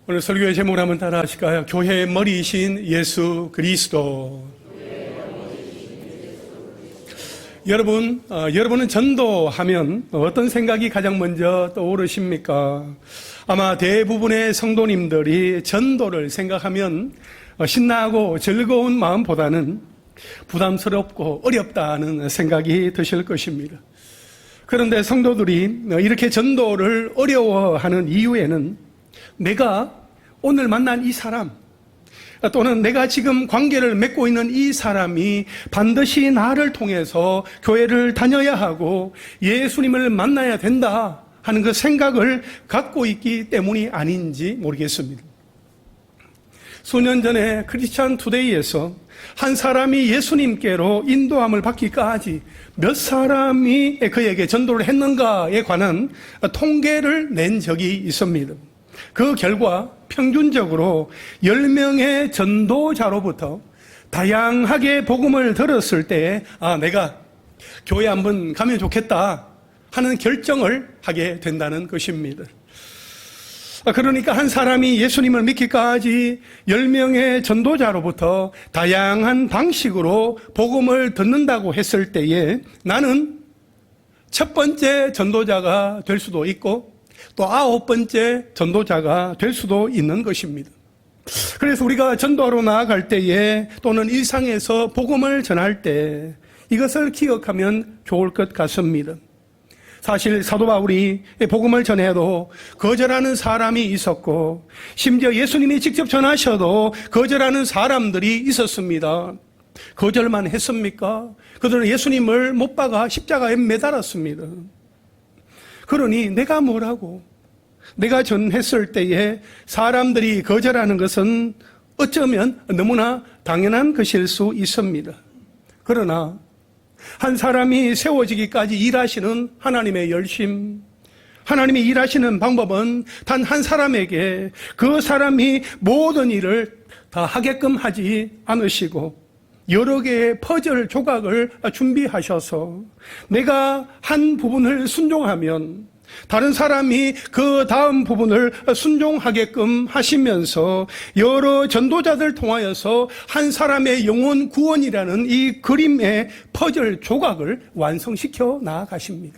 오늘 설교의 제목을 한번 따라 하실까요? 교회의 머리이신 예수 그리스도. 여러분은 전도하면 어떤 생각이 가장 먼저 떠오르십니까? 아마 대부분의 성도님들이 전도를 생각하면 신나고 즐거운 마음보다는 부담스럽고 어렵다는 생각이 드실 것입니다. 그런데 성도들이 이렇게 전도를 어려워하는 이유에는 내가 오늘 만난 이 사람, 또는 내가 지금 관계를 맺고 있는 이 사람이 반드시 나를 통해서 교회를 다녀야 하고 예수님을 만나야 된다 하는 그 생각을 갖고 있기 때문이 아닌지 모르겠습니다. 수년 전에 크리스찬 투데이에서 한 사람이 예수님께로 인도함을 받기까지 몇 사람이 그에게 전도를 했는가에 관한 통계를 낸 적이 있습니다. 그 결과 평균적으로 10명의 전도자로부터 다양하게 복음을 들었을 때 내가 교회 한번 가면 좋겠다 하는 결정을 하게 된다는 것입니다. 그러니까 한 사람이 예수님을 믿기까지 10명의 전도자로부터 다양한 방식으로 복음을 듣는다고 했을 때에 나는 첫 번째 전도자가 될 수도 있고 또 9번째 전도자가 될 수도 있는 것입니다. 그래서 우리가 전도하러 나아갈 때에 또는 일상에서 복음을 전할 때 이것을 기억하면 좋을 것 같습니다. 사실 사도 바울이 복음을 전해도 거절하는 사람이 있었고 심지어 예수님이 직접 전하셔도 거절하는 사람들이 있었습니다. 거절만 했습니까? 그들은 예수님을 못 박아 십자가에 매달았습니다. 그러니 내가 뭐라고? 내가 전했을 때에 사람들이 거절하는 것은 어쩌면 너무나 당연한 것일 수 있습니다. 그러나 한 사람이 세워지기까지 일하시는 하나님의 열심, 하나님이 일하시는 방법은 단 한 사람에게 그 사람이 모든 일을 다 하게끔 하지 않으시고 여러 개의 퍼즐 조각을 준비하셔서 내가 한 부분을 순종하면 다른 사람이 그 다음 부분을 순종하게끔 하시면서 여러 전도자들 통하여서 한 사람의 영혼 구원이라는 이 그림의 퍼즐 조각을 완성시켜 나아가십니다.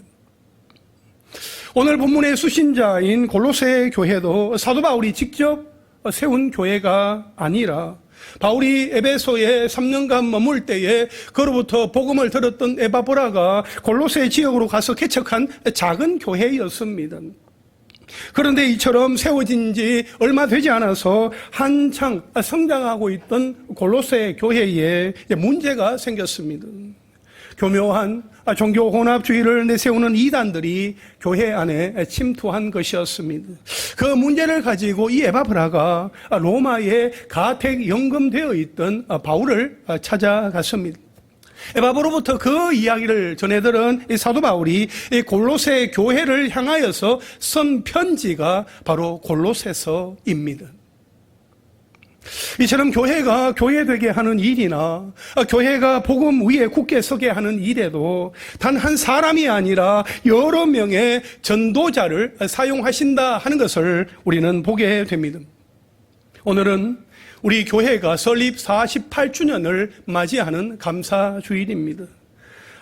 오늘 본문의 수신자인 골로새 교회도 사도 바울이 직접 세운 교회가 아니라 바울이 에베소에 3년간 머물 때에 그로부터 복음을 들었던 에바브라가 골로새 지역으로 가서 개척한 작은 교회였습니다. 그런데 이처럼 세워진 지 얼마 되지 않아서 한창 성장하고 있던 골로새 교회에 문제가 생겼습니다. 교묘한 종교 혼합주의를 내세우는 이단들이 교회 안에 침투한 것이었습니다. 그 문제를 가지고 이 에바브라가 로마에 가택 연금되어 있던 바울을 찾아갔습니다. 에바브로부터 그 이야기를 전해들은 사도 바울이 골로새 교회를 향하여서 쓴 편지가 바로 골로새서입니다. 이처럼 교회가 교회되게 하는 일이나 교회가 복음 위에 굳게 서게 하는 일에도 단 한 사람이 아니라 여러 명의 전도자를 사용하신다 하는 것을 우리는 보게 됩니다. 오늘은 우리 교회가 설립 48주년을 맞이하는 감사주일입니다.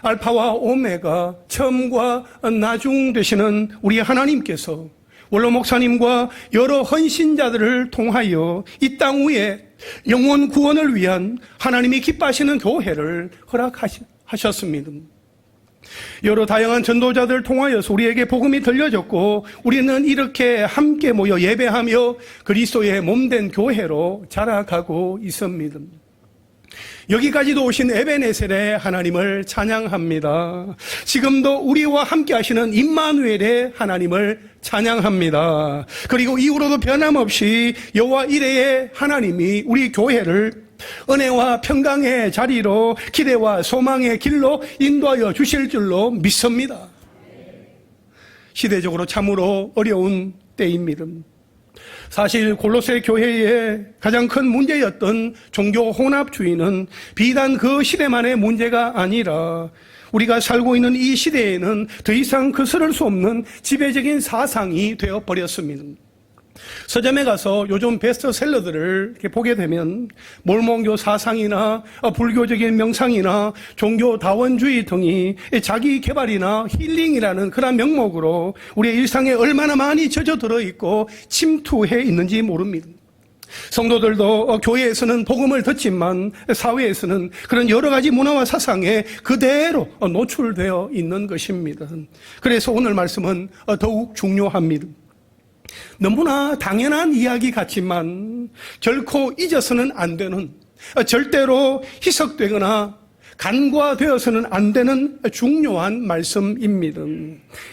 알파와 오메가, 처음과 나중 되시는 우리 하나님께서 원로 목사님과 여러 헌신자들을 통하여 이 땅 위에 영혼 구원을 위한 하나님이 기뻐하시는 교회를 허락하셨습니다. 여러 다양한 전도자들을 통하여서 우리에게 복음이 들려졌고 우리는 이렇게 함께 모여 예배하며 그리스도의 몸된 교회로 자라가고 있습니다. 여기까지도 오신 에베네셀의 하나님을 찬양합니다. 지금도 우리와 함께 하시는 임마누엘의 하나님을 찬양합니다. 그리고 이후로도 변함없이 여호와 이레의 하나님이 우리 교회를 은혜와 평강의 자리로 기대와 소망의 길로 인도하여 주실 줄로 믿습니다. 시대적으로 참으로 어려운 때입니다. 사실 골로새 교회의 가장 큰 문제였던 종교 혼합주의는 비단 그 시대만의 문제가 아니라 우리가 살고 있는 이 시대에는 더 이상 거스를 수 없는 지배적인 사상이 되어버렸습니다. 서점에 가서 요즘 베스트셀러들을 이렇게 보게 되면 몰몬교 사상이나 불교적인 명상이나 종교 다원주의 등이 자기 개발이나 힐링이라는 그런 명목으로 우리의 일상에 얼마나 많이 젖어들어 있고 침투해 있는지 모릅니다. 성도들도 교회에서는 복음을 듣지만 사회에서는 그런 여러 가지 문화와 사상에 그대로 노출되어 있는 것입니다. 그래서 오늘 말씀은 더욱 중요합니다. 너무나 당연한 이야기 같지만 결코 잊어서는 안 되는, 절대로 희석되거나 간과되어서는 안 되는 중요한 말씀입니다.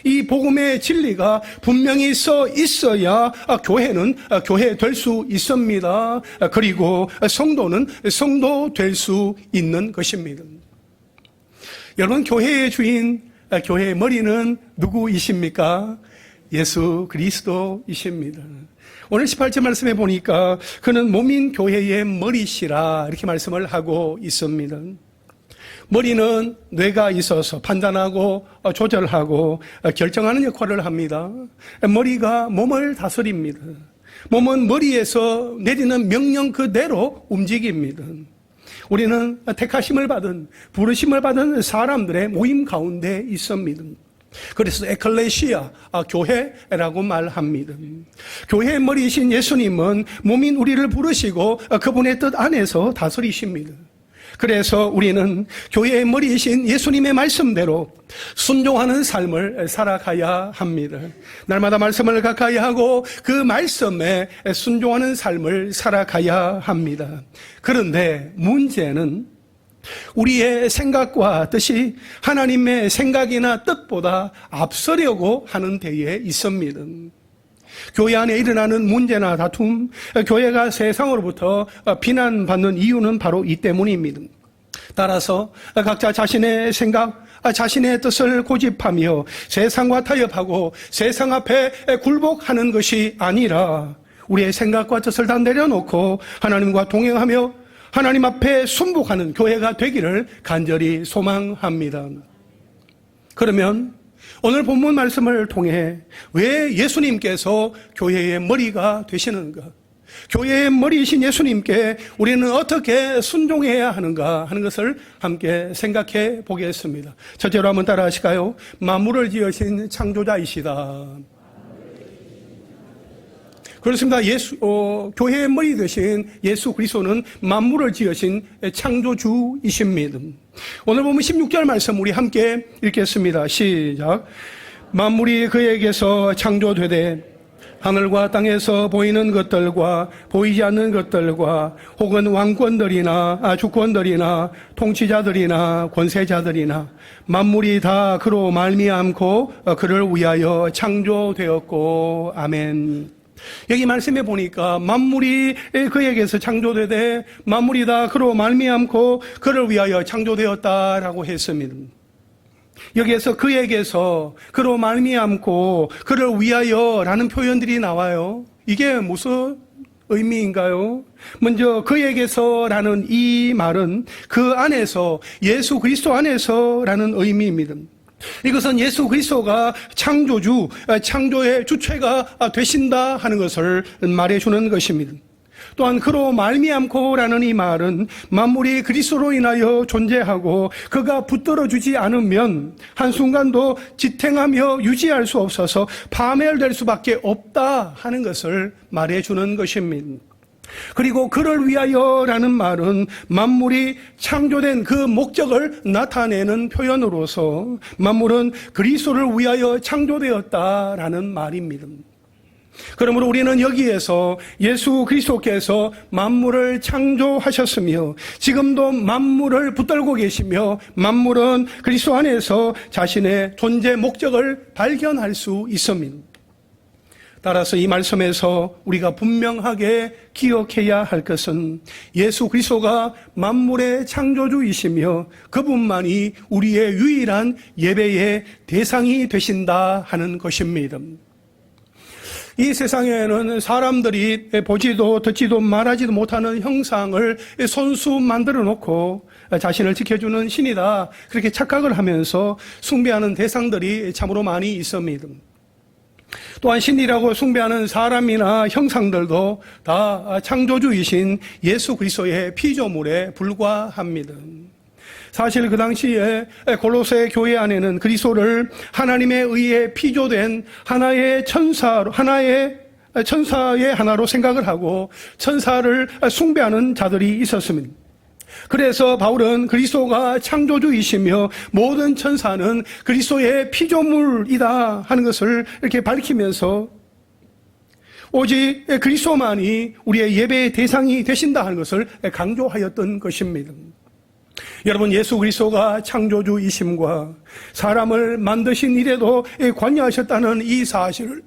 이 복음의 진리가 분명히 있어야 교회는 교회 될 수 있습니다. 그리고 성도는 성도 될 수 있는 것입니다. 여러분, 교회의 주인, 교회의 머리는 누구이십니까? 예수 그리스도이십니다. 오늘 18절 말씀에 보니까 그는 몸인 교회의 머리시라 이렇게 말씀을 하고 있습니다. 머리는 뇌가 있어서 판단하고 조절하고 결정하는 역할을 합니다. 머리가 몸을 다스립니다. 몸은 머리에서 내리는 명령 그대로 움직입니다. 우리는 택하심을 받은, 부르심을 받은 사람들의 모임 가운데 있습니다. 그래서 에클레시아, 교회라고 말합니다. 교회의 머리이신 예수님은 몸인 우리를 부르시고 그분의 뜻 안에서 다스리십니다. 그래서 우리는 교회의 머리이신 예수님의 말씀대로 순종하는 삶을 살아가야 합니다. 날마다 말씀을 가까이 하고 그 말씀에 순종하는 삶을 살아가야 합니다. 그런데 문제는 우리의 생각과 뜻이 하나님의 생각이나 뜻보다 앞서려고 하는 데에 있습니다. 교회 안에 일어나는 문제나 다툼, 교회가 세상으로부터 비난받는 이유는 바로 이 때문입니다. 따라서 각자 자신의 생각, 자신의 뜻을 고집하며 세상과 타협하고 세상 앞에 굴복하는 것이 아니라 우리의 생각과 뜻을 다 내려놓고 하나님과 동행하며 하나님 앞에 순복하는 교회가 되기를 간절히 소망합니다. 그러면 오늘 본문 말씀을 통해 왜 예수님께서 교회의 머리가 되시는가? 교회의 머리이신 예수님께 우리는 어떻게 순종해야 하는가 하는 것을 함께 생각해 보겠습니다. 첫째로 한번 따라 하실까요? 만물을 지으신 창조자이시다. 그렇습니다. 교회의 머리 되신 예수 그리스도는 만물을 지으신 창조주이십니다. 오늘 보면 16절 말씀 우리 함께 읽겠습니다. 시작. 만물이 그에게서 창조되되 하늘과 땅에서 보이는 것들과 보이지 않는 것들과 혹은 왕권들이나 주권들이나 통치자들이나 권세자들이나 만물이 다 그로 말미암고 그를 위하여 창조되었고 아멘. 여기 말씀해 보니까 만물이 그에게서 창조되되 만물이 다 그로 말미암고 그를 위하여 창조되었다라고 했습니다. 여기에서 그에게서 그로 말미암고 그를 위하여라는 표현들이 나와요. 이게 무슨 의미인가요? 먼저 그에게서라는 이 말은 그 안에서 예수 그리스도 안에서라는 의미입니다. 이것은 예수 그리스도가 창조주, 창조의 주체가 되신다 하는 것을 말해주는 것입니다. 또한 그로 말미암고라는 이 말은 만물이 그리스도로 인하여 존재하고 그가 붙들어주지 않으면 한순간도 지탱하며 유지할 수 없어서 파멸될 수밖에 없다 하는 것을 말해주는 것입니다. 그리고 그를 위하여라는 말은 만물이 창조된 그 목적을 나타내는 표현으로서 만물은 그리스도를 위하여 창조되었다라는 말입니다. 그러므로 우리는 여기에서 예수 그리스도께서 만물을 창조하셨으며 지금도 만물을 붙들고 계시며 만물은 그리스도 안에서 자신의 존재 목적을 발견할 수 있습니다. 따라서 이 말씀에서 우리가 분명하게 기억해야 할 것은 예수 그리스도가 만물의 창조주이시며 그분만이 우리의 유일한 예배의 대상이 되신다 하는 것입니다. 이 세상에는 사람들이 보지도 듣지도 말하지도 못하는 형상을 손수 만들어 놓고 자신을 지켜주는 신이다 그렇게 착각을 하면서 숭배하는 대상들이 참으로 많이 있습니다. 또한 신이라고 숭배하는 사람이나 형상들도 다 창조주이신 예수 그리스도의 피조물에 불과합니다. 사실 그 당시에 골로새 교회 안에는 그리스도를 하나님에 의해 피조된 하나의 천사의 하나로 생각을 하고 천사를 숭배하는 자들이 있었습니다. 그래서 바울은 그리스도가 창조주이시며 모든 천사는 그리스도의 피조물이다 하는 것을 이렇게 밝히면서 오직 그리스도만이 우리의 예배의 대상이 되신다 하는 것을 강조하였던 것입니다. 여러분, 예수 그리스도가 창조주이심과 사람을 만드신 일에도 관여하셨다는 이 사실을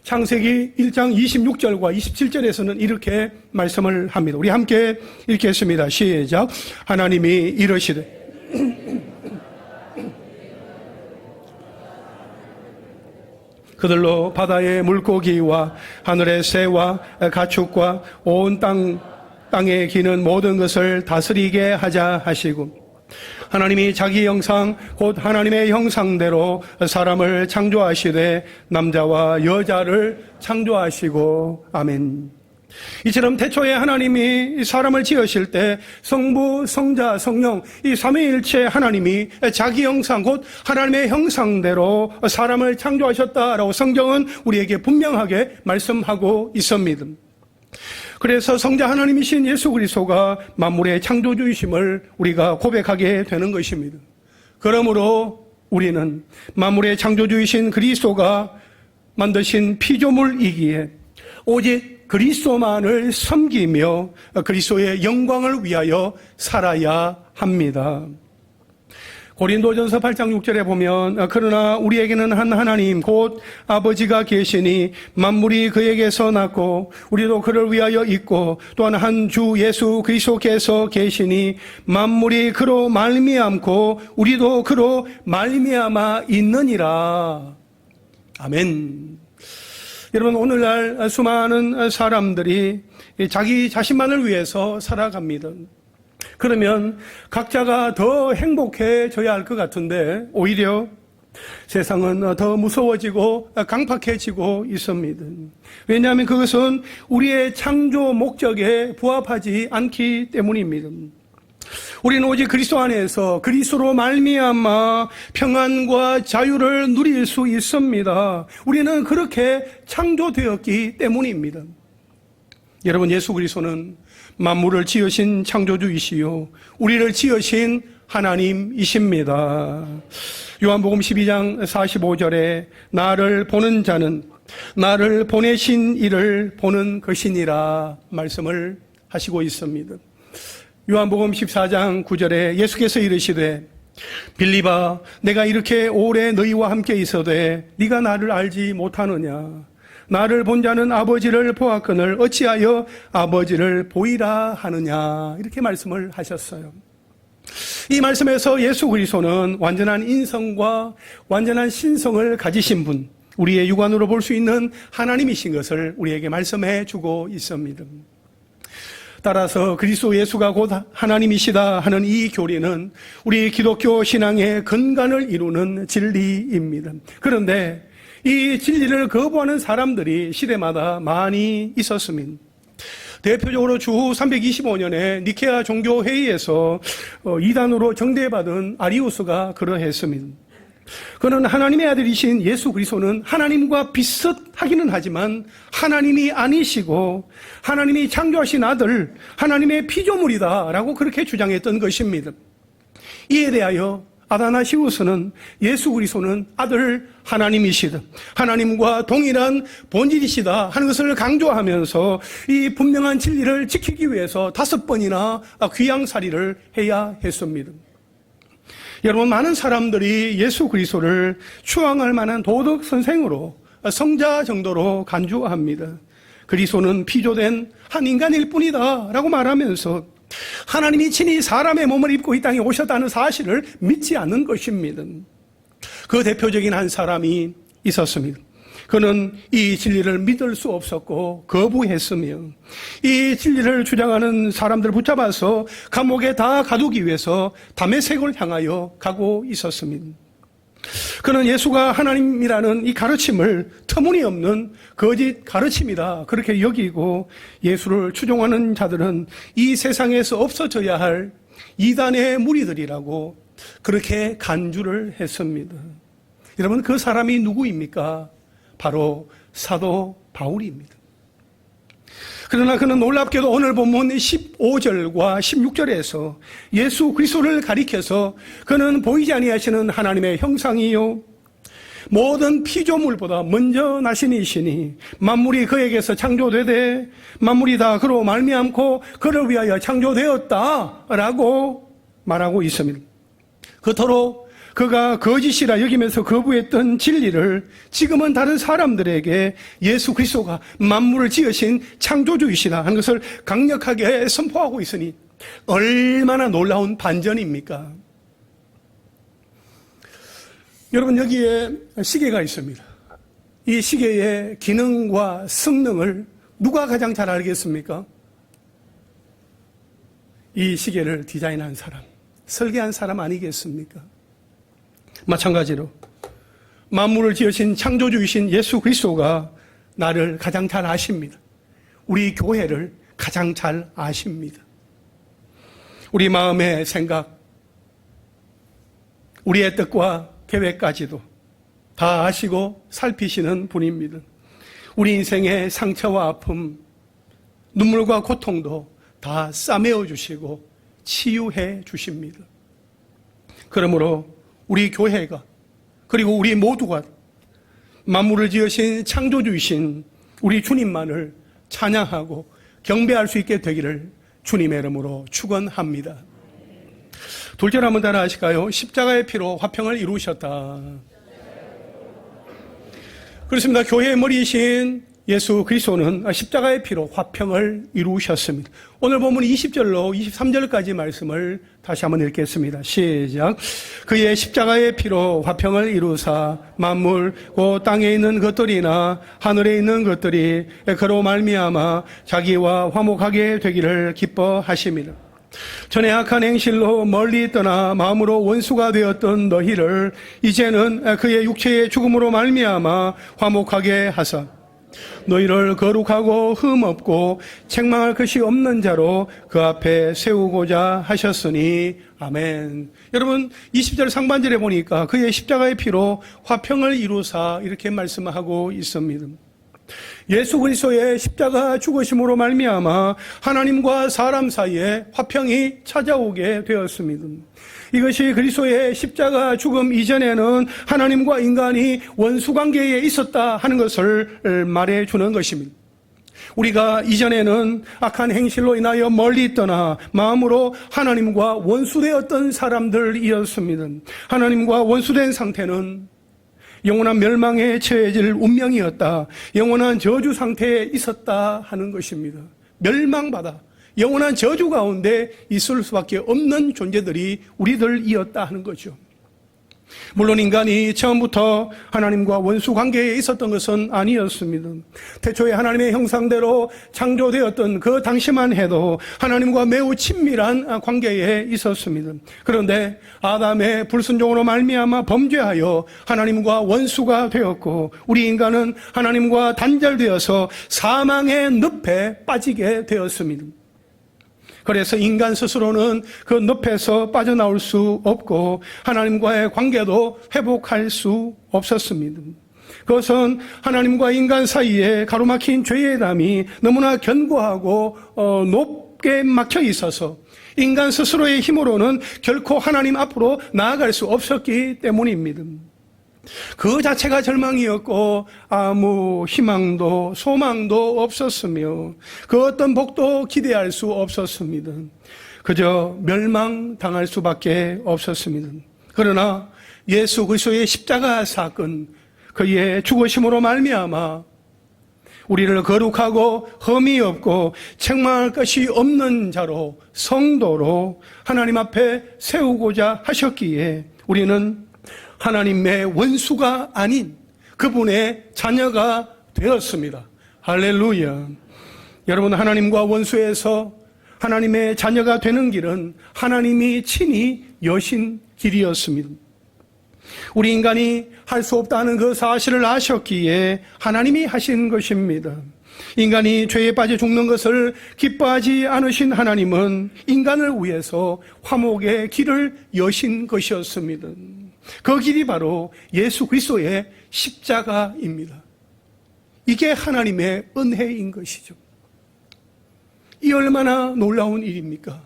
창세기 1장 26절과 27절에서는 이렇게 말씀을 합니다. 우리 함께 읽겠습니다. 시작. 하나님이 이르시되 그들로 바다의 물고기와 하늘의 새와 가축과 온 땅에 기는 모든 것을 다스리게 하자 하시고, 하나님이 자기 형상 곧 하나님의 형상대로 사람을 창조하시되 남자와 여자를 창조하시고. 아멘. 이처럼 태초에 하나님이 사람을 지으실 때 성부, 성자, 성령 이 삼위일체 하나님이 자기 형상 곧 하나님의 형상대로 사람을 창조하셨다라고 성경은 우리에게 분명하게 말씀하고 있습니다. 그래서 성자 하나님이신 예수 그리스도가 만물의 창조주이심을 우리가 고백하게 되는 것입니다. 그러므로 우리는 만물의 창조주이신 그리스도가 만드신 피조물이기에 오직 그리스도만을 섬기며 그리스도의 영광을 위하여 살아야 합니다. 고린도전서 8장 6절에 보면 그러나 우리에게는 한 하나님 곧 아버지가 계시니 만물이 그에게서 났고 우리도 그를 위하여 있고 또한 한 주 예수 그리스도께서 계시니 만물이 그로 말미암고 우리도 그로 말미암아 있느니라. 아멘. 여러분, 오늘날 수많은 사람들이 자기 자신만을 위해서 살아갑니다. 그러면 각자가 더 행복해져야 할 것 같은데 오히려 세상은 더 무서워지고 강팍해지고 있습니다. 왜냐하면 그것은 우리의 창조 목적에 부합하지 않기 때문입니다. 우리는 오직 그리스도 안에서 그리스도로 말미암아 평안과 자유를 누릴 수 있습니다. 우리는 그렇게 창조되었기 때문입니다. 여러분, 예수 그리스도는 만물을 지으신 창조주이시요 우리를 지으신 하나님이십니다. 요한복음 12장 45절에 나를 보는 자는 나를 보내신 이를 보는 것이니라 말씀을 하시고 있습니다. 요한복음 14장 9절에 예수께서 이르시되 빌립아 내가 이렇게 오래 너희와 함께 있어도 네가 나를 알지 못하느냐. 나를 본 자는 아버지를 보았거늘 어찌하여 아버지를 보이라 하느냐. 이렇게 말씀을 하셨어요. 이 말씀에서 예수 그리스도는 완전한 인성과 완전한 신성을 가지신 분, 우리의 육안으로 볼 수 있는 하나님이신 것을 우리에게 말씀해 주고 있습니다. 따라서 그리스도 예수가 곧 하나님이시다 하는 이 교리는 우리 기독교 신앙의 근간을 이루는 진리입니다. 그런데 이 진리를 거부하는 사람들이 시대마다 많이 있었습니다. 대표적으로 주후 325년에 니케아 종교회의에서 이단으로 정죄받은 아리우스가 그러했습니다. 그는 하나님의 아들이신 예수 그리스도는 하나님과 비슷하기는 하지만 하나님이 아니시고 하나님이 창조하신 아들, 하나님의 피조물이다라고 그렇게 주장했던 것입니다. 이에 대하여 아다나시우스는 예수 그리스도는 아들 하나님이시다, 하나님과 동일한 본질이시다 하는 것을 강조하면서 이 분명한 진리를 지키기 위해서 5번이나 귀양살이를 해야 했습니다. 여러분, 많은 사람들이 예수 그리스도를 추앙할 만한 도덕 선생으로 성자 정도로 간주합니다. 그리스도는 피조된 한 인간일 뿐이다 라고 말하면서 하나님이 친히 사람의 몸을 입고 이 땅에 오셨다는 사실을 믿지 않는 것입니다. 그 대표적인 한 사람이 있었습니다. 그는 이 진리를 믿을 수 없었고 거부했으며 이 진리를 주장하는 사람들을 붙잡아서 감옥에 다 가두기 위해서 다메섹을 향하여 가고 있었습니다. 그는 예수가 하나님이라는 이 가르침을 터무니없는 거짓 가르침이다 그렇게 여기고, 예수를 추종하는 자들은 이 세상에서 없어져야 할 이단의 무리들이라고 그렇게 간주를 했습니다. 여러분, 그 사람이 누구입니까? 바로 사도 바울입니다. 그러나 그는 놀랍게도 오늘 본문 15절과 16절에서 예수 그리스도를 가리켜서 그는 보이지 아니하시는 하나님의 형상이요 모든 피조물보다 먼저 나신 이시니 만물이 그에게서 창조되되 만물이 다 그로 말미암고 그를 위하여 창조되었다라고 말하고 있습니다. 그토록 그가 거짓이라 여기면서 거부했던 진리를 지금은 다른 사람들에게 예수 그리스도가 만물을 지으신 창조주이시다 하는 것을 강력하게 선포하고 있으니 얼마나 놀라운 반전입니까? 여러분, 여기에 시계가 있습니다. 이 시계의 기능과 성능을 누가 가장 잘 알겠습니까? 이 시계를 디자인한 사람, 설계한 사람 아니겠습니까? 마찬가지로 만물을 지으신 창조주이신 예수 그리스도가 나를 가장 잘 아십니다. 우리 교회를 가장 잘 아십니다. 우리 마음의 생각, 우리의 뜻과 계획까지도 다 아시고 살피시는 분입니다. 우리 인생의 상처와 아픔, 눈물과 고통도 다 싸매어 주시고 치유해 주십니다. 그러므로 우리 교회가, 그리고 우리 모두가 만물을 지으신 창조주이신 우리 주님만을 찬양하고 경배할 수 있게 되기를 주님의 이름으로 축원합니다. 둘째로 한번 따라 하실까요? 십자가의 피로 화평을 이루셨다. 그렇습니다. 교회의 머리이신 예수 그리스도는 십자가의 피로 화평을 이루셨습니다. 오늘 본문 20절로 23절까지 말씀을 다시 한번 읽겠습니다. 시작. 그의 십자가의 피로 화평을 이루사 만물 곧 땅에 있는 것들이나 하늘에 있는 것들이 그로 말미암아 자기와 화목하게 되기를 기뻐하십니다. 전에 악한 행실로 멀리 떠나 마음으로 원수가 되었던 너희를 이제는 그의 육체의 죽음으로 말미암아 화목하게 하사 너희를 거룩하고 흠없고 책망할 것이 없는 자로 그 앞에 세우고자 하셨으니 아멘. 여러분, 20절 상반절에 보니까 그의 십자가의 피로 화평을 이루사 이렇게 말씀하고 있습니다. 예수 그리스도의 십자가 죽으심으로 말미암아 하나님과 사람 사이에 화평이 찾아오게 되었습니다. 이것이 그리스도의 십자가 죽음 이전에는 하나님과 인간이 원수관계에 있었다 하는 것을 말해주는 것입니다. 우리가 이전에는 악한 행실로 인하여 멀리 떠나 마음으로 하나님과 원수되었던 사람들이었습니다. 하나님과 원수된 상태는 영원한 멸망에 처해질 운명이었다. 영원한 저주 상태에 있었다 하는 것입니다. 멸망받아 영원한 저주 가운데 있을 수밖에 없는 존재들이 우리들이었다 하는 거죠. 물론 인간이 처음부터 하나님과 원수 관계에 있었던 것은 아니었습니다. 태초에 하나님의 형상대로 창조되었던 그 당시만 해도 하나님과 매우 친밀한 관계에 있었습니다. 그런데 아담의 불순종으로 말미암아 범죄하여 하나님과 원수가 되었고 우리 인간은 하나님과 단절되어서 사망의 늪에 빠지게 되었습니다. 그래서 인간 스스로는 그 늪에서 빠져나올 수 없고 하나님과의 관계도 회복할 수 없었습니다. 그것은 하나님과 인간 사이에 가로막힌 죄의 담이 너무나 견고하고 높게 막혀 있어서 인간 스스로의 힘으로는 결코 하나님 앞으로 나아갈 수 없었기 때문입니다. 그 자체가 절망이었고 아무 희망도 소망도 없었으며 그 어떤 복도 기대할 수 없었습니다. 그저 멸망당할 수밖에 없었습니다. 그러나 예수 그리스도의 십자가 사건, 그의 죽으심으로 말미암아 우리를 거룩하고 흠이 없고 책망할 것이 없는 자로 성도로 하나님 앞에 세우고자 하셨기에 우리는 하나님의 원수가 아닌 그분의 자녀가 되었습니다. 할렐루야. 여러분, 하나님과 원수에서 하나님의 자녀가 되는 길은 하나님이 친히 여신 길이었습니다. 우리 인간이 할 수 없다는 그 사실을 아셨기에 하나님이 하신 것입니다. 인간이 죄에 빠져 죽는 것을 기뻐하지 않으신 하나님은 인간을 위해서 화목의 길을 여신 것이었습니다. 그 길이 바로 예수 그리스도의 십자가입니다. 이게 하나님의 은혜인 것이죠. 이 얼마나 놀라운 일입니까?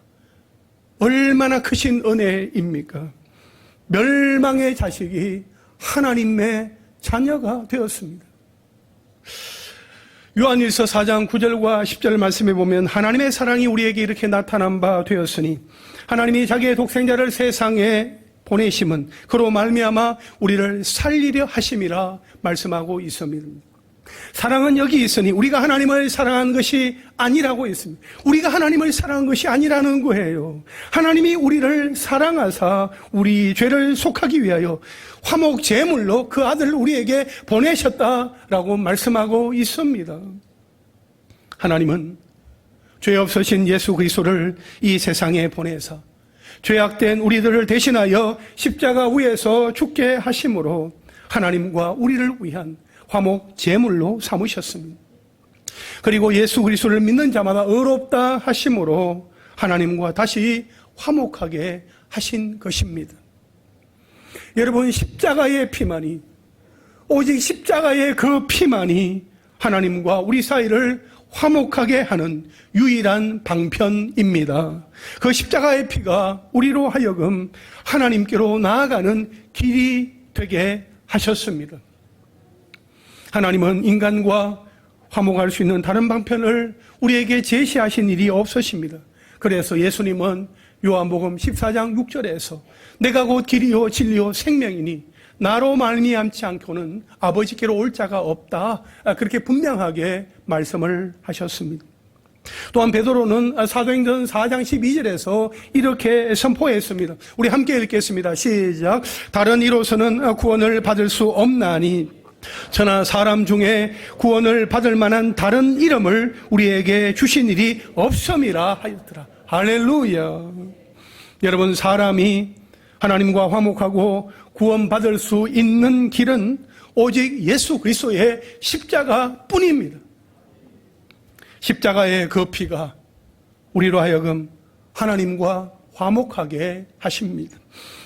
얼마나 크신 은혜입니까? 멸망의 자식이 하나님의 자녀가 되었습니다. 요한일서 4장 9절과 10절 말씀에 보면 하나님의 사랑이 우리에게 이렇게 나타난 바 되었으니 하나님이 자기의 독생자를 세상에 보내심은 그로 말미암아 우리를 살리려 하심이라 말씀하고 있습니다. 사랑은 여기 있으니 우리가 하나님을 사랑한 것이 아니라고 했습니다. 우리가 하나님을 사랑한 것이 아니라는 거예요. 하나님이 우리를 사랑하사 우리 죄를 속하기 위하여 화목 제물로 그 아들을 우리에게 보내셨다라고 말씀하고 있습니다. 하나님은 죄 없으신 예수 그리스도를 이 세상에 보내사 죄악된 우리들을 대신하여 십자가 위에서 죽게 하심으로 하나님과 우리를 위한 화목 제물로 삼으셨습니다. 그리고 예수 그리스도를 믿는 자마다 의롭다 하심으로 하나님과 다시 화목하게 하신 것입니다. 여러분, 십자가의 피만이, 오직 십자가의 그 피만이 하나님과 우리 사이를 화목하게 하는 유일한 방편입니다. 그 십자가의 피가 우리로 하여금 하나님께로 나아가는 길이 되게 하셨습니다. 하나님은 인간과 화목할 수 있는 다른 방편을 우리에게 제시하신 일이 없으십니다. 그래서 예수님은 요한복음 14장 6절에서 내가 곧 길이요 진리요 생명이니 나로 말미암지 않고는 아버지께로 올 자가 없다, 그렇게 분명하게 말씀을 하셨습니다. 또한 베드로는 사도행전 4장 12절에서 이렇게 선포했습니다. 우리 함께 읽겠습니다. 시작. 다른 이로서는 구원을 받을 수 없나니 저나 사람 중에 구원을 받을 만한 다른 이름을 우리에게 주신 일이 없음이라 하였더라. 할렐루야. 여러분, 사람이 하나님과 화목하고 구원받을 수 있는 길은 오직 예수 그리스도의 십자가뿐입니다. 십자가의 그 피가 우리로 하여금 하나님과 화목하게 하십니다.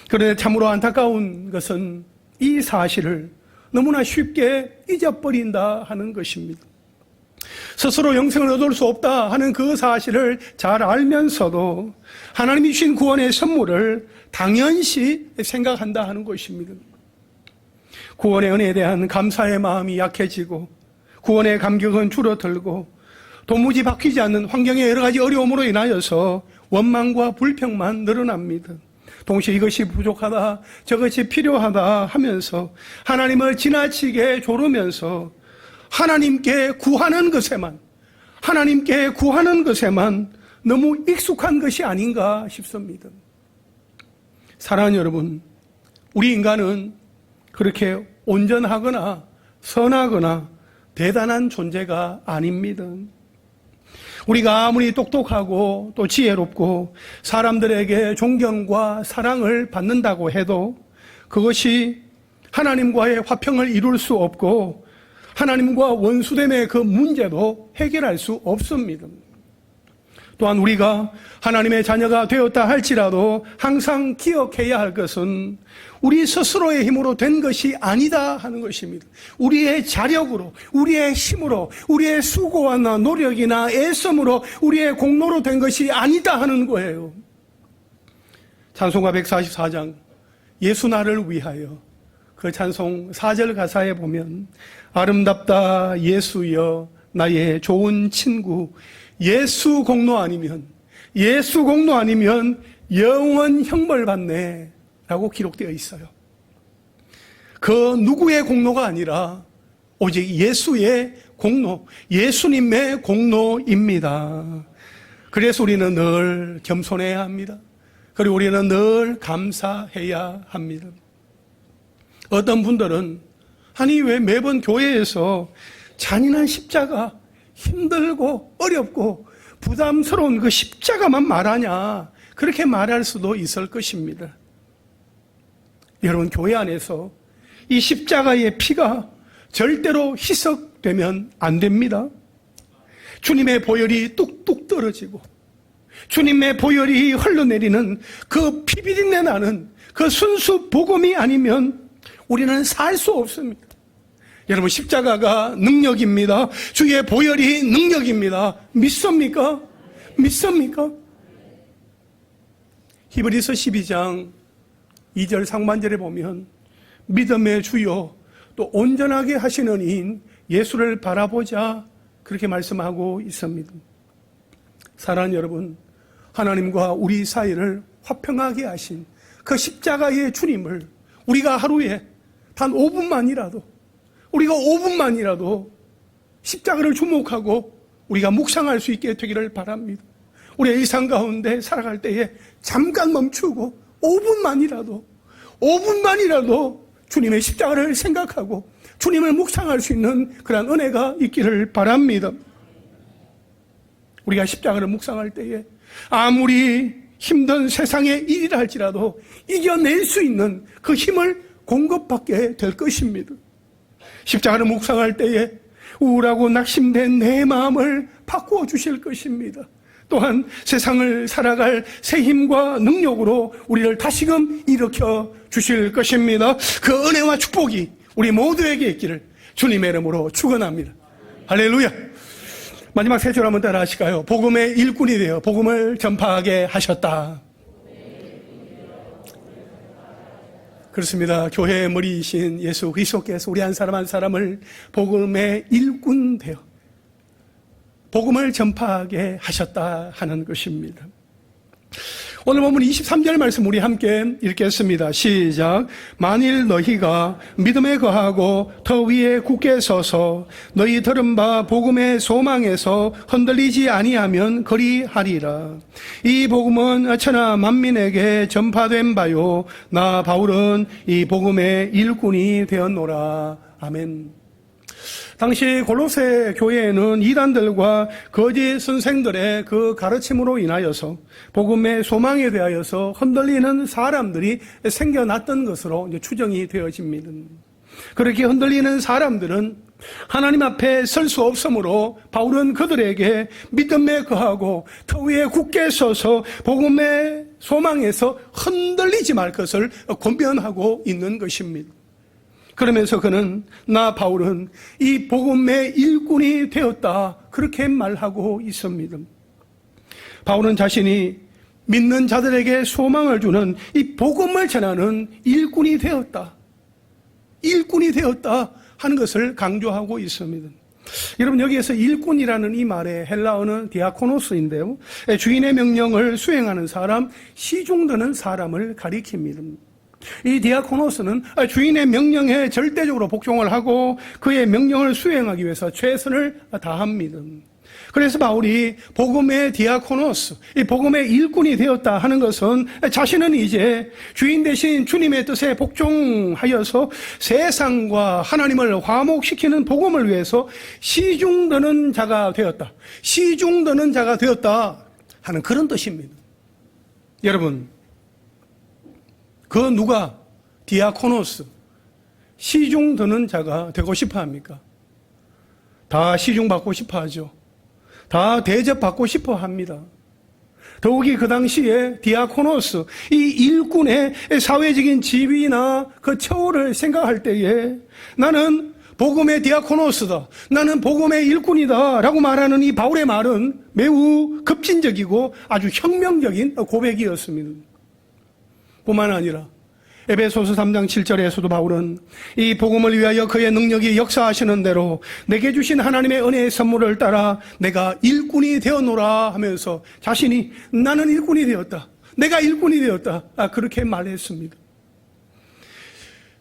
그런데 참으로 안타까운 것은 이 사실을 너무나 쉽게 잊어버린다 하는 것입니다. 스스로 영생을 얻을 수 없다 하는 그 사실을 잘 알면서도 하나님이 주신 구원의 선물을 당연시 생각한다 하는 것입니다. 구원의 은혜에 대한 감사의 마음이 약해지고 구원의 감격은 줄어들고 도무지 바뀌지 않는 환경의 여러 가지 어려움으로 인하여서 원망과 불평만 늘어납니다. 동시에 이것이 부족하다, 저것이 필요하다 하면서 하나님을 지나치게 조르면서 하나님께 구하는 것에만 너무 익숙한 것이 아닌가 싶습니다. 사랑하는 여러분, 우리 인간은 그렇게 온전하거나 선하거나 대단한 존재가 아닙니다. 우리가 아무리 똑똑하고 또 지혜롭고 사람들에게 존경과 사랑을 받는다고 해도 그것이 하나님과의 화평을 이룰 수 없고 하나님과 원수됨의 그 문제도 해결할 수 없습니다. 또한 우리가 하나님의 자녀가 되었다 할지라도 항상 기억해야 할 것은 우리 스스로의 힘으로 된 것이 아니다 하는 것입니다. 우리의 자력으로, 우리의 힘으로, 우리의 수고나 노력이나 애씀으로, 우리의 공로로 된 것이 아니다 하는 거예요. 찬송가 144장 예수 나를 위하여, 그 찬송 4절 가사에 보면 아름답다 예수여 나의 좋은 친구, 예수 공로 아니면 영원 형벌 받네 라고 기록되어 있어요. 그 누구의 공로가 아니라 오직 예수의 공로, 예수님의 공로입니다. 그래서 우리는 늘 겸손해야 합니다. 그리고 우리는 늘 감사해야 합니다. 어떤 분들은 아니 왜 매번 교회에서 잔인한 십자가, 힘들고 어렵고 부담스러운 그 십자가만 말하냐, 그렇게 말할 수도 있을 것입니다. 여러분, 교회 안에서 이 십자가의 피가 절대로 희석되면 안 됩니다. 주님의 보혈이 뚝뚝 떨어지고 주님의 보혈이 흘러내리는 그 피비린내 나는 그 순수 복음이 아니면 우리는 살 수 없습니다. 여러분, 십자가가 능력입니다. 주의 보혈이 능력입니다. 믿습니까? 믿습니까? 히브리서 12장 2절 상반절에 보면 믿음의 주요 또 온전하게 하시는 이인 예수를 바라보자, 그렇게 말씀하고 있습니다. 사랑하는 여러분, 하나님과 우리 사이를 화평하게 하신 그 십자가의 주님을 우리가 하루에 단 5분만이라도, 우리가 5분만이라도 십자가를 주목하고 우리가 묵상할 수 있게 되기를 바랍니다. 우리의 일상 가운데 살아갈 때에 잠깐 멈추고 5분만이라도 주님의 십자가를 생각하고 주님을 묵상할 수 있는 그런 은혜가 있기를 바랍니다. 우리가 십자가를 묵상할 때에 아무리 힘든 세상의 일이라 할지라도 이겨낼 수 있는 그 힘을 공급받게 될 것입니다. 십자가를 묵상할 때에 우울하고 낙심된 내 마음을 바꾸어 주실 것입니다. 또한 세상을 살아갈 새 힘과 능력으로 우리를 다시금 일으켜 주실 것입니다. 그 은혜와 축복이 우리 모두에게 있기를 주님의 이름으로 축원합니다. 할렐루야. 마지막 세 줄 한번 따라 하실까요? 복음의 일꾼이 되어 복음을 전파하게 하셨다. 그렇습니다. 교회의 머리이신 예수 그리스도께서 우리 한 사람 한 사람을 복음의 일꾼 되어 복음을 전파하게 하셨다 하는 것입니다. 오늘 본문 23절 말씀 우리 함께 읽겠습니다. 시작. 만일 너희가 믿음에 거하고 더 위에 굳게 서서 너희 들은 바 복음의 소망에서 흔들리지 아니하면 그리하리라. 이 복음은 천하 만민에게 전파된 바요 나 바울은 이 복음의 일꾼이 되었노라. 아멘. 당시 골로새 교회에는 이단들과 거짓 선생들의 그 가르침으로 인하여서 복음의 소망에 대하여서 흔들리는 사람들이 생겨났던 것으로 이제 추정이 되어집니다. 그렇게 흔들리는 사람들은 하나님 앞에 설 수 없으므로 바울은 그들에게 믿음에 거하고 터 위에 굳게 서서 복음의 소망에서 흔들리지 말 것을 권면하고 있는 것입니다. 그러면서 그는 나 바울은 이 복음의 일꾼이 되었다, 그렇게 말하고 있습니다. 바울은 자신이 믿는 자들에게 소망을 주는 이 복음을 전하는 일꾼이 되었다 하는 것을 강조하고 있습니다. 여러분, 여기에서 일꾼이라는 이 말의 헬라어는 디아코노스인데요, 주인의 명령을 수행하는 사람, 시중드는 사람을 가리킵니다. 이 디아코노스는 주인의 명령에 절대적으로 복종을 하고 그의 명령을 수행하기 위해서 최선을 다합니다. 그래서 바울이 복음의 디아코노스, 이 복음의 일꾼이 되었다 하는 것은 자신은 이제 주인 대신 주님의 뜻에 복종하여서 세상과 하나님을 화목시키는 복음을 위해서 시중드는 자가 되었다 하는 그런 뜻입니다. 여러분, 그 누가 디아코노스, 시중 드는 자가 되고 싶어 합니까? 다 시중 받고 싶어 하죠. 다 대접 받고 싶어 합니다. 더욱이 그 당시에 디아코노스, 이 일꾼의 사회적인 지위나 그 처우를 생각할 때에 나는 복음의 디아코노스다, 나는 복음의 일꾼이다 라고 말하는 이 바울의 말은 매우 급진적이고 아주 혁명적인 고백이었습니다. 뿐만 아니라 에베소서 3장 7절에서도 바울은 이 복음을 위하여 그의 능력이 역사하시는 대로 내게 주신 하나님의 은혜의 선물을 따라 내가 일꾼이 되었노라 하면서 자신이 나는 일꾼이 되었다, 내가 일꾼이 되었다, 그렇게 말했습니다.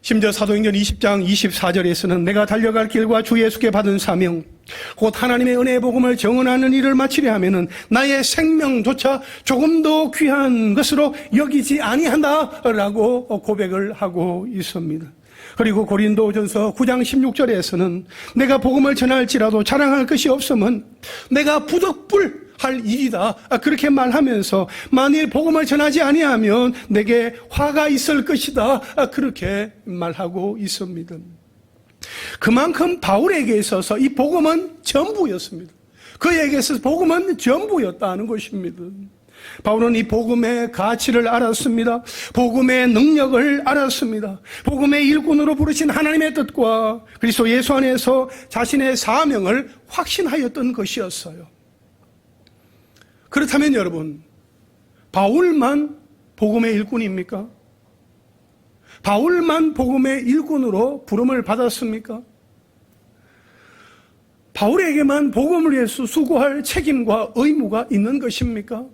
심지어 사도행전 20장 24절에서는 내가 달려갈 길과 주 예수께 받은 사명 곧 하나님의 은혜의 복음을 정언하는 일을 마치려 하면은 나의 생명조차 조금 더 귀한 것으로 여기지 아니한다라고 고백을 하고 있습니다. 그리고 고린도전서 9장 16절에서는 내가 복음을 전할지라도 자랑할 것이 없음은 내가 부득불 할 일이다. 그렇게 말하면서 만일 복음을 전하지 아니하면 내게 화가 있을 것이다. 그렇게 말하고 있습니다. 그만큼 바울에게 있어서 이 복음은 전부였습니다. 그에게 있어서 복음은 전부였다는 것입니다. 바울은 이 복음의 가치를 알았습니다. 복음의 능력을 알았습니다. 복음의 일꾼으로 부르신 하나님의 뜻과 그리스도 예수 안에서 자신의 사명을 확신하였던 것이었어요. 그렇다면 여러분, 바울만 복음의 일꾼입니까? 바울만 복음의 일꾼으로 부름을 받았습니까? 바울에게만 복음을 위해서 수고할 책임과 의무가 있는 것입니까?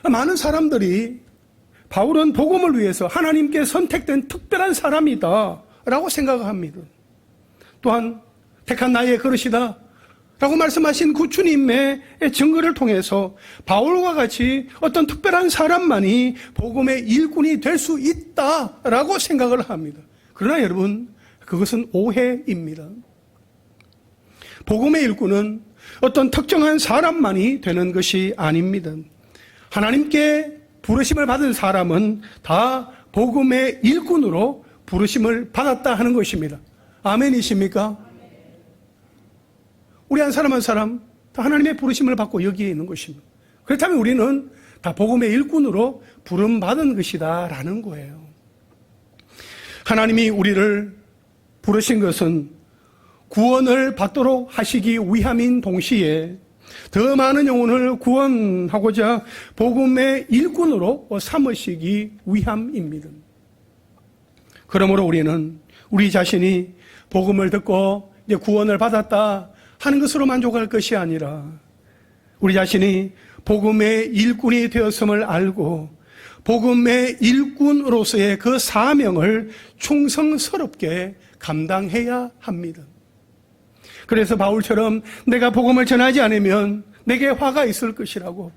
많은 사람들이 바울은 복음을 위해서 하나님께 선택된 특별한 사람이다 라고 생각합니다. 또한 택한 나의 그릇이다 라고 말씀하신 그 주님의 증거를 통해서 바울과 같이 어떤 특별한 사람만이 복음의 일꾼이 될 수 있다라고 생각을 합니다. 그러나 여러분, 그것은 오해입니다. 복음의 일꾼은 어떤 특정한 사람만이 되는 것이 아닙니다. 하나님께 부르심을 받은 사람은 다 복음의 일꾼으로 부르심을 받았다 하는 것입니다. 아멘이십니까? 우리 한 사람 한 사람 다 하나님의 부르심을 받고 여기에 있는 것입니다. 그렇다면 우리는 다 복음의 일꾼으로 부름받은 것이다 라는 거예요. 하나님이 우리를 부르신 것은 구원을 받도록 하시기 위함인 동시에 더 많은 영혼을 구원하고자 복음의 일꾼으로 삼으시기 위함입니다. 그러므로 우리는 우리 자신이 복음을 듣고 이제 구원을 받았다 하는 것으로 만족할 것이 아니라 우리 자신이 복음의 일꾼이 되었음을 알고 복음의 일꾼으로서의 그 사명을 충성스럽게 감당해야 합니다. 그래서 바울처럼 내가 복음을 전하지 않으면 내게 화가 있을 것이라고,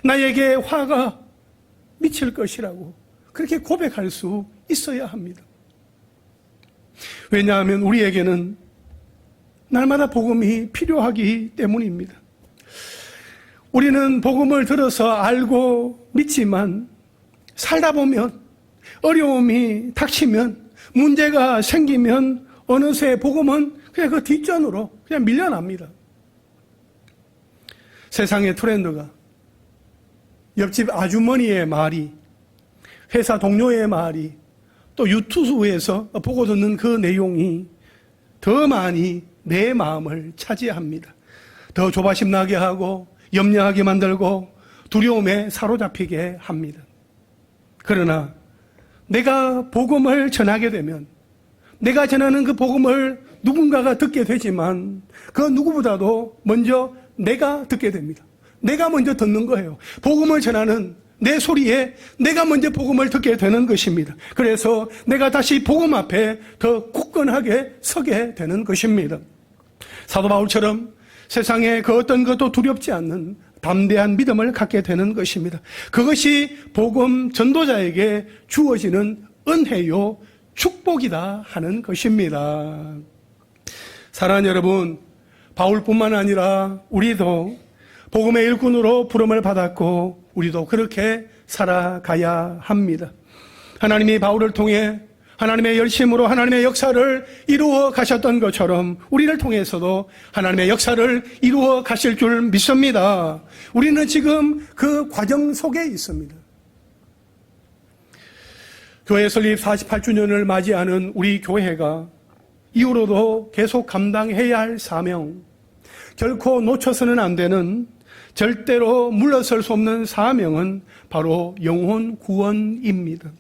나에게 화가 미칠 것이라고 그렇게 고백할 수 있어야 합니다. 왜냐하면 우리에게는 날마다 복음이 필요하기 때문입니다. 우리는 복음을 들어서 알고 믿지만 살다 보면 어려움이 닥치면 문제가 생기면 어느새 복음은 그냥 그 뒷전으로 그냥 밀려납니다. 세상의 트렌드가, 옆집 아주머니의 말이, 회사 동료의 말이, 또 유튜브에서 보고 듣는 그 내용이 더 많이 내 마음을 차지합니다. 더 조바심 나게 하고 염려하게 만들고 두려움에 사로잡히게 합니다. 그러나 내가 복음을 전하게 되면 내가 전하는 그 복음을 누군가가 듣게 되지만 그 누구보다도 먼저 내가 듣게 됩니다. 내가 먼저 듣는 거예요. 복음을 전하는 내 소리에 내가 먼저 복음을 듣게 되는 것입니다. 그래서 내가 다시 복음 앞에 더 굳건하게 서게 되는 것입니다. 사도 바울처럼 세상에 그 어떤 것도 두렵지 않는 담대한 믿음을 갖게 되는 것입니다. 그것이 복음 전도자에게 주어지는 은혜요 축복이다 하는 것입니다. 사랑하는 여러분, 바울뿐만 아니라 우리도 복음의 일꾼으로 부름을 받았고 우리도 그렇게 살아가야 합니다. 하나님이 바울을 통해 하나님의 열심으로 하나님의 역사를 이루어 가셨던 것처럼 우리를 통해서도 하나님의 역사를 이루어 가실 줄 믿습니다. 우리는 지금 그 과정 속에 있습니다. 교회 설립 48주년을 맞이하는 우리 교회가 이후로도 계속 감당해야 할 사명, 결코 놓쳐서는 안 되는, 절대로 물러설 수 없는 사명은 바로 영혼 구원입니다.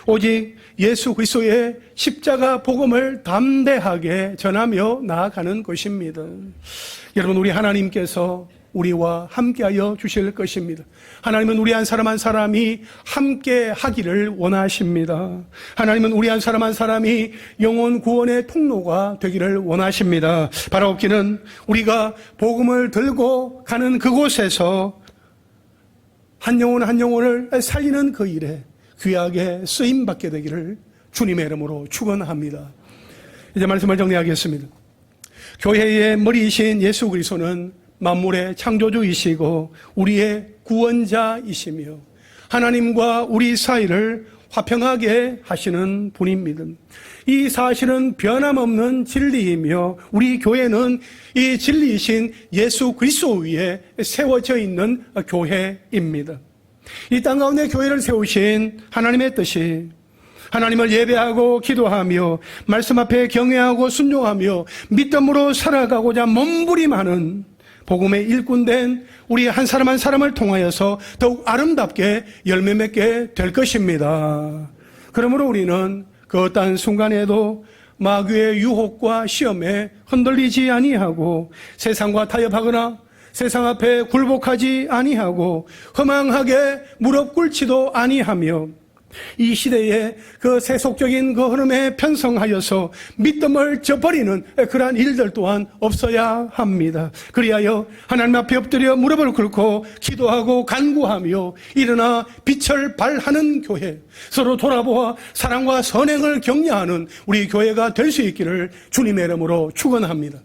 오직 예수 그리스도의 십자가 복음을 담대하게 전하며 나아가는 것입니다. 여러분, 우리 하나님께서 우리와 함께하여 주실 것입니다. 하나님은 우리 한 사람 한 사람이 함께 하기를 원하십니다. 하나님은 우리 한 사람 한 사람이 영혼 구원의 통로가 되기를 원하십니다. 바라옵기는 우리가 복음을 들고 가는 그곳에서 한 영혼 한 영혼을 살리는 그 일에 귀하게 쓰임받게 되기를 주님의 이름으로 축원합니다. 이제 말씀을 정리하겠습니다. 교회의 머리이신 예수 그리스도는 만물의 창조주이시고 우리의 구원자이시며 하나님과 우리 사이를 화평하게 하시는 분입니다. 이 사실은 변함없는 진리이며 우리 교회는 이 진리이신 예수 그리스도 위에 세워져 있는 교회입니다. 이 땅 가운데 교회를 세우신 하나님의 뜻이 하나님을 예배하고 기도하며 말씀 앞에 경외하고 순종하며 믿음으로 살아가고자 몸부림하는 복음의 일꾼된 우리 한 사람 한 사람을 통하여서 더욱 아름답게 열매 맺게 될 것입니다. 그러므로 우리는 그 어떠한 순간에도 마귀의 유혹과 시험에 흔들리지 아니하고 세상과 타협하거나 세상 앞에 굴복하지 아니하고 허망하게 무릎 꿇지도 아니하며 이 시대에 그 세속적인 그 흐름에 편성하여서 믿음을 저버리는 그러한 일들 또한 없어야 합니다. 그리하여 하나님 앞에 엎드려 무릎을 꿇고 기도하고 간구하며 일어나 빛을 발하는 교회, 서로 돌아보아 사랑과 선행을 격려하는 우리 교회가 될 수 있기를 주님의 이름으로 축원합니다.